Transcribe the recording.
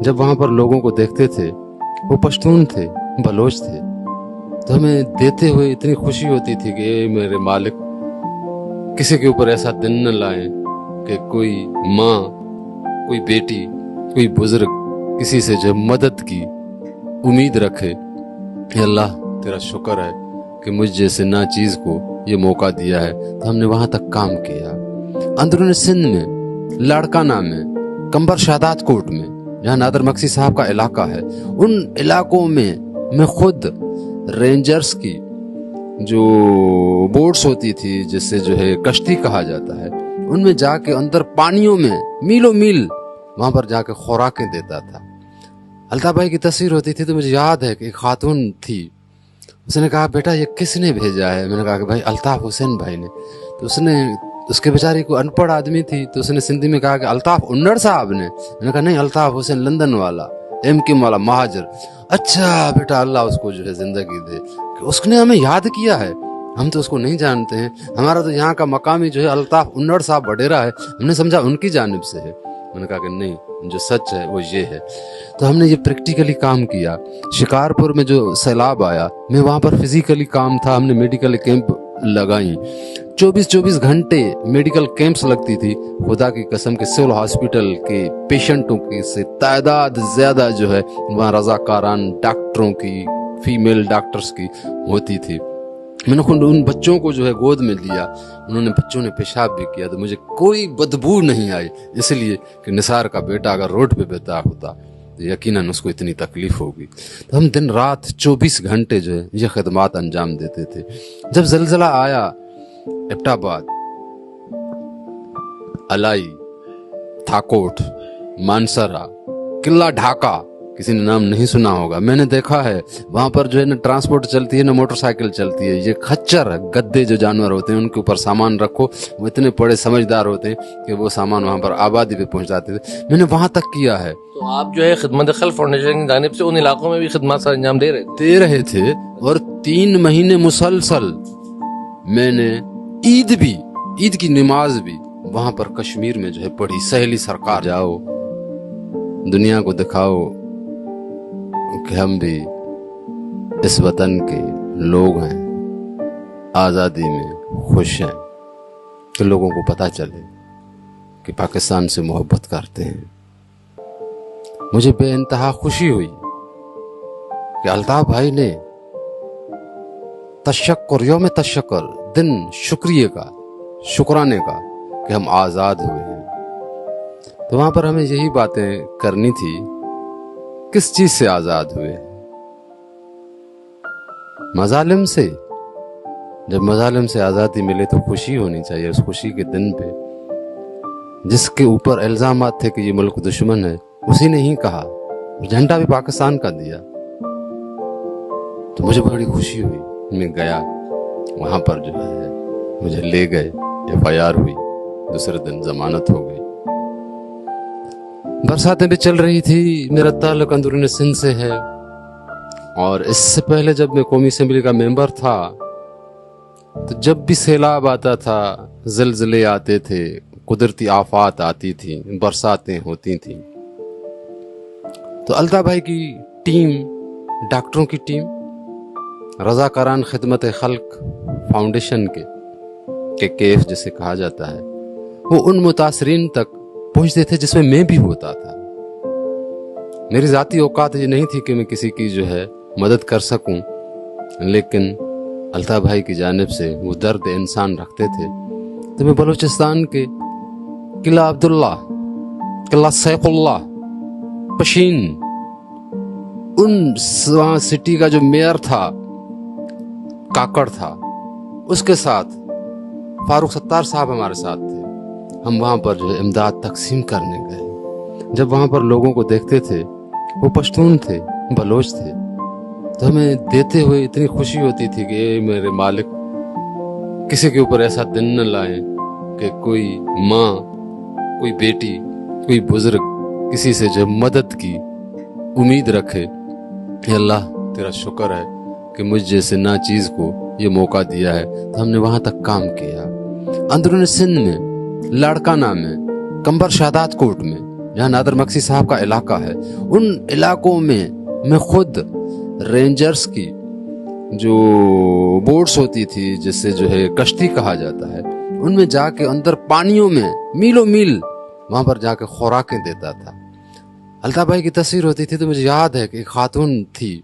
جب وہاں پر لوگوں کو دیکھتے تھے وہ پشتون تھے، بلوچ تھے، تو ہمیں دیتے ہوئے اتنی خوشی ہوتی تھی کہ اے میرے مالک کسی کے اوپر ایسا دن نہ لائیں کہ کوئی ماں، کوئی بیٹی، کوئی بزرگ کسی سے جو مدد کی امید رکھے۔ اے اللہ تیرا شکر ہے کہ مجھ جیسے ناچیز کو یہ موقع دیا ہے۔ تو ہم نے وہاں تک کام کیا، اندرون سندھ میں، لاڑکانہ میں، کمبر شادات کوٹ میں، جہاں نادر مکسی صاحب کا علاقہ ہے، ان علاقوں میں میں خود رینجرز کی جو بوٹس ہوتی تھی، جس سے جو ہے کشتی کہا جاتا ہے، ان میں جا کے اندر پانیوں میں میلوں میل وہاں پر جا کے خوراکیں دیتا تھا۔ الطاف بھائی کی تصویر ہوتی تھی تو مجھے یاد ہے کہ ایک خاتون تھی، اس نے کہا بیٹا یہ کس نے بھیجا ہے؟ میں نے کہا کہ بھائی الطاف حسین بھائی نے۔ تو اس نے، اس کے بیچاری کو ان پڑھ آدمی تھی تو اس نے سندھی میں کہا کہ الطاف انڑ صاحب نے۔ میں نے کہا نہیں، الطاف حسین لندن والا، ایم کیم والا مہاجر۔ اچھا بیٹا اللہ اس کو جو ہے زندگی دے، کہ اس نے ہمیں یاد کیا ہے، ہم تو اس کو نہیں جانتے ہیں، ہمارا تو یہاں کا مقامی جو ہے الطاف انڑ صاحب وڈیرا ہے، ہم نے سمجھا ان کی جانب سے ہے۔ میں نے کہا کہ نہیں، جو سچ ہے وہ یہ ہے۔ تو ہم نے یہ پریکٹیکلی کام کیا۔ شکارپور میں جو سیلاب آیا، میں وہاں پر فزیکلی کام تھا، ہم نے میڈیکل کیمپ لگائیں، 24 گھنٹے میڈیکل کیمپس لگتی تھی۔ خدا کی قسم کے سول ہاسپٹل کے پیشنٹوں کی سے تعداد زیادہ جو ہے وہاں رضاکاران ڈاکٹروں کی، فیمیل ڈاکٹرز کی ہوتی تھی۔ میں نے خود ان بچوں کو جو ہے گود میں لیا، انہوں نے، بچوں نے پیشاب بھی کیا تو مجھے کوئی بدبو نہیں آئی، اس لیے کہ نثار کا بیٹا اگر روڈ پہ بیٹا ہوتا تو یقیناً اس کو اتنی تکلیف ہوگی۔ تو ہم دن رات 24 گھنٹے جو ہے یہ خدمات انجام دیتے تھے۔ جب زلزلہ آیا، ایبٹ آباد، الائی، تھاکوٹ، مانسرا، قلعہ ڈھاکہ، کسی نے نام نہیں سنا ہوگا، میں نے دیکھا ہے وہاں پر جو ہے نہ ٹرانسپورٹ چلتی ہے نہ موٹر سائیکل چلتی ہے، یہ کھچر گدے جو جانور ہوتے ہیں ان کے اوپر سامان رکھو، وہ اتنے بڑے سمجھدار ہوتے ہیں کہ وہ سامان وہاں پر آبادی پہ پہنچاتے تھے۔ میں نے وہاں تک کیا ہے۔ تو آپ جو ہے خدمت خلق فاؤنڈیشن کی جانب سے ان علاقوں میں بھی خدمات سر انجام دے رہے تھے، اور 3 مہینے مسلسل میں نے عید کی نماز بھی وہاں پر کشمیر میں جو ہے پڑھی۔ سہیلی سرکار جاؤ، دنیا کو دکھاؤ کہ ہم بھی اس وطن کے لوگ ہیں، آزادی میں خوش ہیں، کہ لوگوں کو پتہ چلے کہ پاکستان سے محبت کرتے ہیں۔ مجھے بے انتہا خوشی ہوئی کہ الطاف بھائی نے تشکر، یوم تشکر، دن شکریہ کا، شکرانے کا کہ ہم آزاد ہوئے ہیں۔ تو وہاں پر ہمیں یہی باتیں کرنی تھی، کس چیز سے آزاد ہوئے؟ مظالم سے۔ جب مظالم سے آزادی ملے تو خوشی ہونی چاہیے۔ اس خوشی کے دن پہ جس کے اوپر الزامات تھے کہ یہ ملک دشمن ہے، اسی نے ہی کہا، جھنڈا بھی پاکستان کا دیا، تو مجھے بڑی خوشی ہوئی۔ میں گیا وہاں پر جو ہے مجھے لے گئے، FIR ہوئی، دوسرے دن ضمانت ہو گئی۔ برساتیں بھی چل رہی تھی۔ میرا تعلق اندرون سندھ سے ہے، اور اس سے پہلے جب میں قومی اسمبلی کا ممبر تھا تو جب بھی سیلاب آتا تھا، زلزلے آتے تھے، قدرتی آفات آتی تھیں، برساتیں ہوتی تھیں، تو الطاف بھائی کی ٹیم، ڈاکٹروں کی ٹیم، رضاکاران خدمت خلق فاؤنڈیشن کے KF جسے کہا جاتا ہے، وہ ان متاثرین تک پہنچتے تھے جس میں بھی ہوتا تھا۔ میری ذاتی اوقات یہ نہیں تھی کہ میں کسی کی جو ہے مدد کر سکوں، لیکن الطاف بھائی کی جانب سے وہ درد انسان رکھتے تھے۔ تو میں بلوچستان کے قلعہ عبداللہ، قلعہ سیف اللہ، پشین، ان سٹی کا جو میئر تھا، کاکڑ تھا، اس کے ساتھ فاروق ستار صاحب ہمارے ساتھ تھے۔ ہم وہاں پر جو ہے امداد تقسیم کرنے گئے۔ جب وہاں پر لوگوں کو دیکھتے تھے وہ پشتون تھے، بلوچ تھے، تو ہمیں دیتے ہوئے اتنی خوشی ہوتی تھی کہ اے میرے مالک کسی کے اوپر ایسا دن نہ لائیں کہ کوئی ماں، کوئی بیٹی، کوئی بزرگ کسی سے جو مدد کی امید رکھے۔ اے اللہ تیرا شکر ہے کہ مجھ جیسے ناچیز کو یہ موقع دیا ہے۔ تو ہم نے وہاں تک کام کیا، اندرون سندھ میں، لاڑکانہ میں، کمبر شادات کوٹ میں، جہاں نادر مکسی صاحب کا علاقہ ہے، ان علاقوں میں میں خود رینجرز کی جو بوٹس ہوتی تھی، جس سے جو ہے کشتی کہا جاتا ہے، ان میں جا کے اندر پانیوں میں میلوں میل وہاں پر جا کے خوراکیں دیتا تھا۔ الطاف بھائی کی تصویر ہوتی تھی تو مجھے یاد ہے کہ ایک خاتون تھی